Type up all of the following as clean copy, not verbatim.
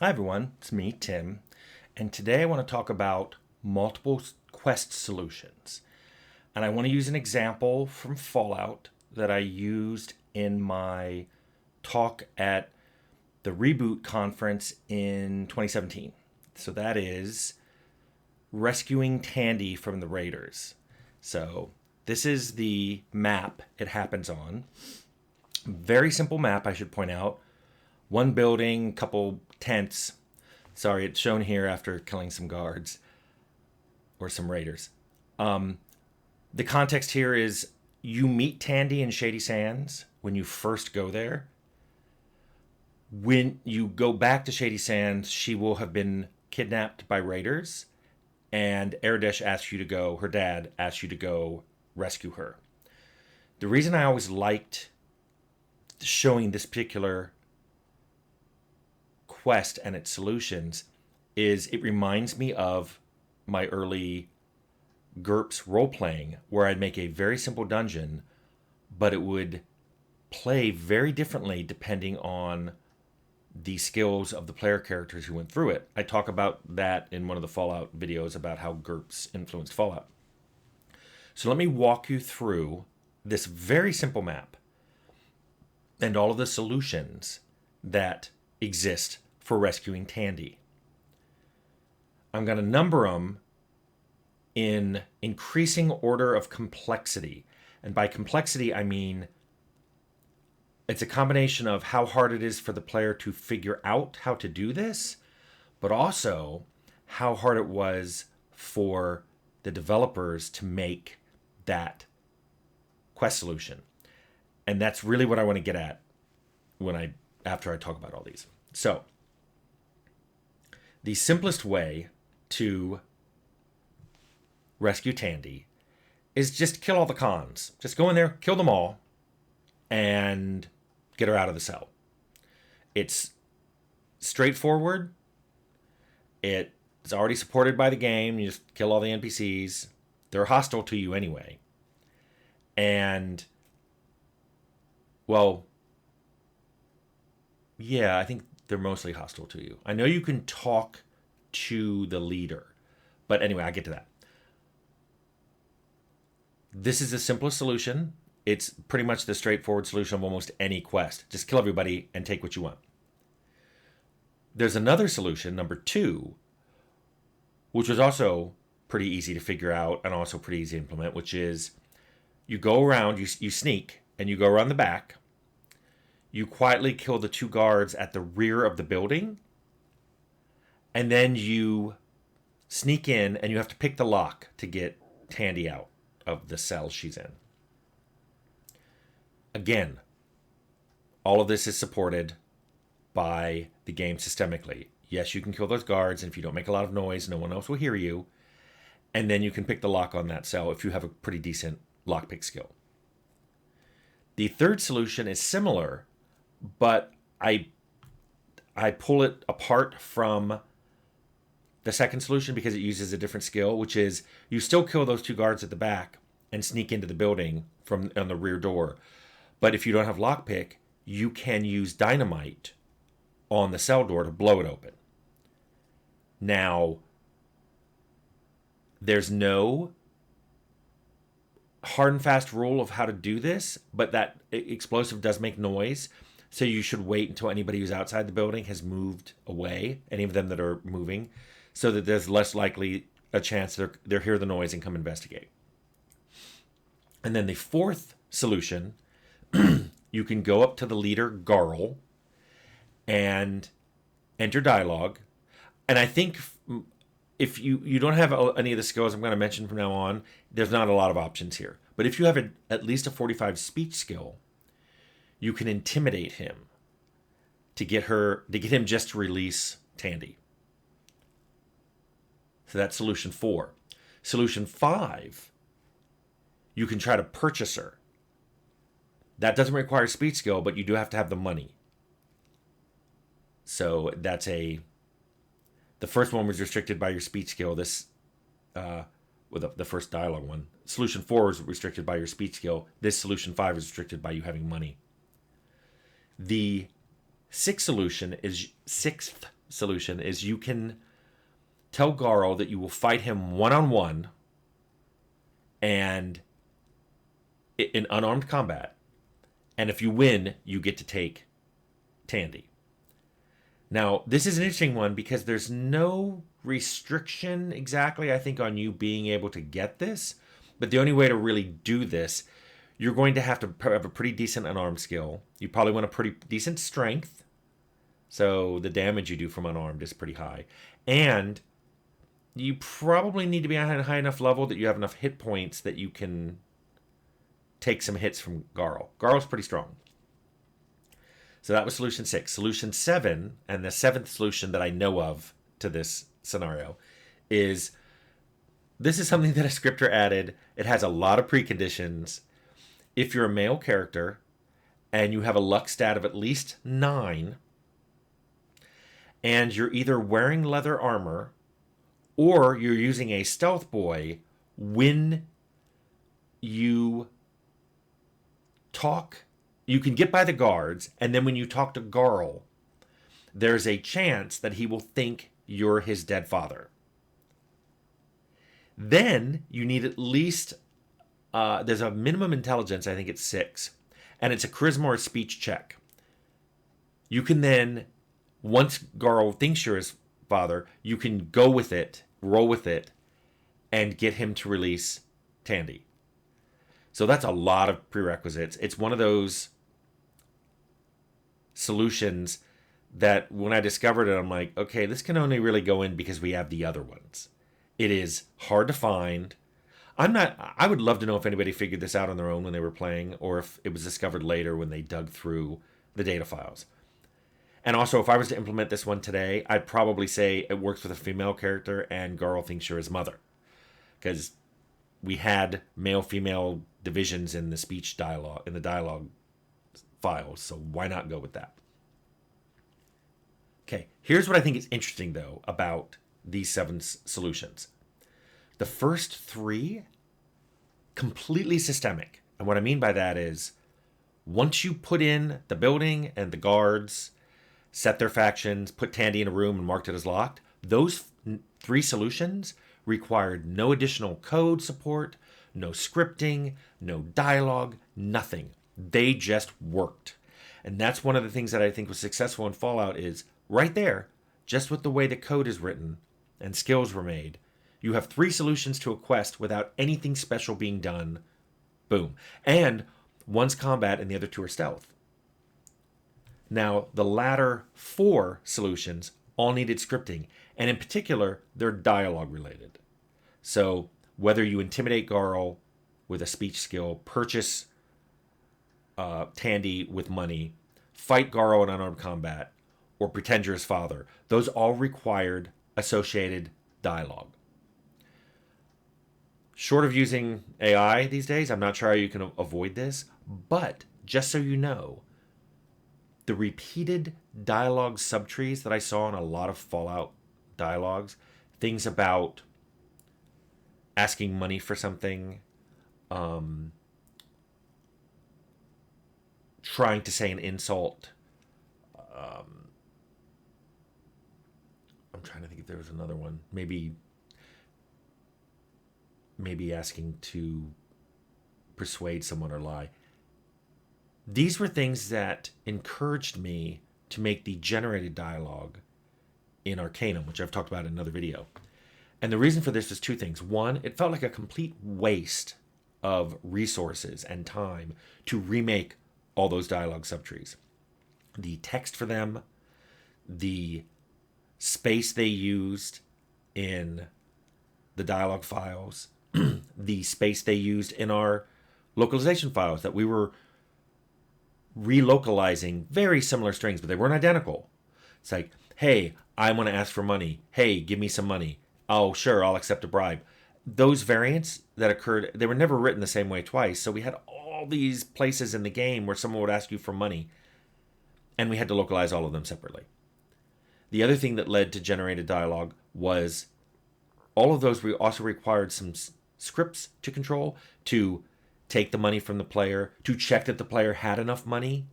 Hi everyone, it's me, Tim, and today I want to talk about multiple quest solutions. And I want to use an example from Fallout that I used in my talk at the Reboot conference in 2017. So that is rescuing Tandy from the Raiders. So this is the map it happens on. Very simple map, I should point out. One building, couple tents. Sorry, it's shown here after killing some guards or some raiders. The context here is you meet Tandy in Shady Sands when you first go there. When you go back to Shady Sands, she will have been kidnapped by raiders, and Erdesh asks you to go, her dad asks you to go rescue her. The reason I always liked showing this particular quest and its solutions is it reminds me of my early GURPS role playing, where I'd make a very simple dungeon, but it would play very differently depending on the skills of the player characters who went through it. I talk about that in one of the Fallout videos about how GURPS influenced Fallout. So let me walk you through this very simple map and all of the solutions that exist for rescuing Tandy. I'm going to number them in increasing order of complexity. And by complexity, I mean it's a combination of how hard it is for the player to figure out how to do this, but also how hard it was for the developers to make that quest solution. And that's really what I want to get at after I talk about all these. So, the simplest way to rescue Tandy is just kill all the cons. Just go in there, kill them all, and get her out of the cell. It's straightforward. It's already supported by the game. You just kill all the NPCs. They're hostile to you anyway. And, well, yeah, I think they're mostly hostile to you. I know you can talk to the leader, but anyway, I get to that. This is the simplest solution. It's pretty much the straightforward solution of almost any quest. Just kill everybody and take what you want. There's another solution, number 2, which was also pretty easy to figure out and also pretty easy to implement, which is you go around, you sneak, and you go around the back. You quietly kill the 2 guards at the rear of the building, and then you sneak in, and you have to pick the lock to get Tandy out of the cell she's in. Again, all of this is supported by the game systemically. Yes, you can kill those guards, and if you don't make a lot of noise, no one else will hear you. And then you can pick the lock on that cell if you have a pretty decent lockpick skill. The third solution is similar, but I pull it apart from the second solution because it uses a different skill, which is you still kill those 2 guards at the back and sneak into the building from on the rear door. But if you don't have lockpick, you can use dynamite on the cell door to blow it open. Now, there's no hard and fast rule of how to do this, but that explosive does make noise. So you should wait until anybody who's outside the building has moved away, any of them that are moving, so that there's less likely a chance they'll hear the noise and come investigate. And then the fourth solution, you can go up to the leader, Garl, and enter dialogue. And I think if you don't have any of the skills I'm going to mention from now on, there's not a lot of options here. But if you have at least a 45 speech skill, you can intimidate him to get him just to release Tandy. So that's solution 4. Solution 5, you can try to purchase her. That doesn't require speech skill, but you do have to have the money. So that's the first one was restricted by your speech skill. The first dialogue one. Solution 4 is restricted by your speech skill. This solution 5 is restricted by you having money. The sixth solution is you can tell Garl that you will fight him one-on-one and in unarmed combat. And if you win, you get to take Tandy. Now, this is an interesting one because there's no restriction exactly, I think, on you being able to get this. But the only way to really do this, you're going to have a pretty decent unarmed skill. You probably want a pretty decent strength. So the damage you do from unarmed is pretty high. And you probably need to be at a high enough level that you have enough hit points that you can take some hits from Garl. Garl's pretty strong. So that was solution 6. Solution 7, and the 7th solution that I know of to this scenario, is this is something that a scripter added. It has a lot of preconditions. If you're a male character and you have a luck stat of at least 9, and you're either wearing leather armor or you're using a stealth boy, when you talk, you can get by the guards, and then when you talk to Garl, there's a chance that he will think you're his dead father. Then you need at least, there's a minimum intelligence, I think it's 6, and it's a charisma or speech check. You can then, once Garl thinks you're his father, you can go with it, roll with it, and get him to release Tandy. So that's a lot of prerequisites. It's one of those solutions that when I discovered it, I'm like, okay, this can only really go in because we have the other ones. It is hard to find. I would love to know if anybody figured this out on their own when they were playing, or if it was discovered later when they dug through the data files. And also, if I was to implement this one today, I'd probably say it works with a female character and Garl thinks you're his mother. Because we had male-female divisions in the speech dialogue, in the dialogue files, so why not go with that? Okay, here's what I think is interesting, though, about these 7 solutions. The first 3, completely systemic. And what I mean by that is, once you put in the building and the guards, set their factions, put Tandy in a room and marked it as locked, those 3 solutions required no additional code support, no scripting, no dialogue, nothing. They just worked. And that's one of the things that I think was successful in Fallout is right there, just with the way the code is written and skills were made, you have 3 solutions to a quest without anything special being done. Boom. And one's combat and the other 2 are stealth. Now, the latter 4 solutions all needed scripting, and in particular, they're dialogue related. So whether you intimidate Garl with a speech skill, purchase Tandy with money, fight Garl in unarmed combat, or pretend you're his father, those all required associated dialogue. Short of using AI these days, I'm not sure how you can avoid this, but just so you know, the repeated dialogue subtrees that I saw in a lot of Fallout dialogues, things about asking money for something, trying to say an insult. I'm trying to think if there was another one. Maybe asking to persuade someone or lie. These were things that encouraged me to make the generated dialogue in Arcanum, which I've talked about in another video. And the reason for this was 2 things. One, it felt like a complete waste of resources and time to remake all those dialogue subtrees. The text for them, the space they used in the dialogue files, the space they used in our localization files that we were relocalizing very similar strings, but they weren't identical. It's like, hey, I want to ask for money. Hey, give me some money. Oh, sure, I'll accept a bribe. Those variants that occurred, they were never written the same way twice. So we had all these places in the game where someone would ask you for money, and we had to localize all of them separately. The other thing that led to generated dialogue was all of those also required some scripts to control, to take the money from the player, to check that the player had enough money.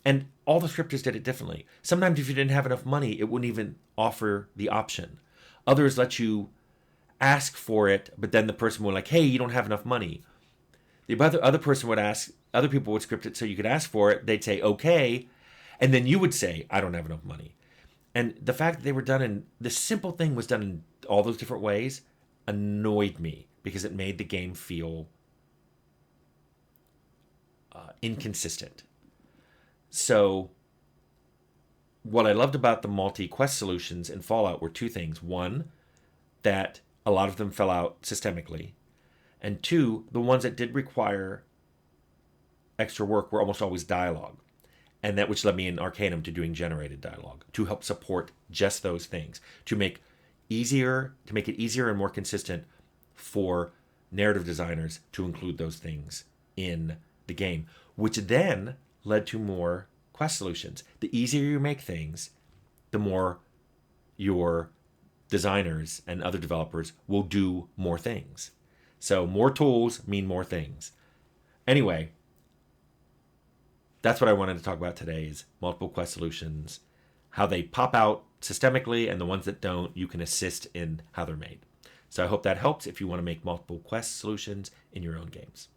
And all the scripters did it differently. Sometimes if you didn't have enough money, it wouldn't even offer the option. Others let you ask for it, but then the person would like, hey, you don't have enough money. The other person would ask, other people would script it so you could ask for it. They'd say, okay. And then you would say, I don't have enough money. And the fact that they were done in, the simple thing was done in all those different ways annoyed me because it made the game feel inconsistent. So what I loved about the multi-quest solutions in Fallout were two things. One, that a lot of them fell out systemically. And two, the ones that did require extra work were almost always dialogue. And that which led me in Arcanum to doing generated dialogue to help support just those things, to make it easier and more consistent for narrative designers to include those things in the game, which then led to more quest solutions. The easier you make things, the more your designers and other developers will do more things. So more tools mean more things. Anyway, that's what I wanted to talk about today is multiple quest solutions, how they pop out systemically, and the ones that don't, you can assist in how they're made. So I hope that helps if you want to make multiple quest solutions in your own games.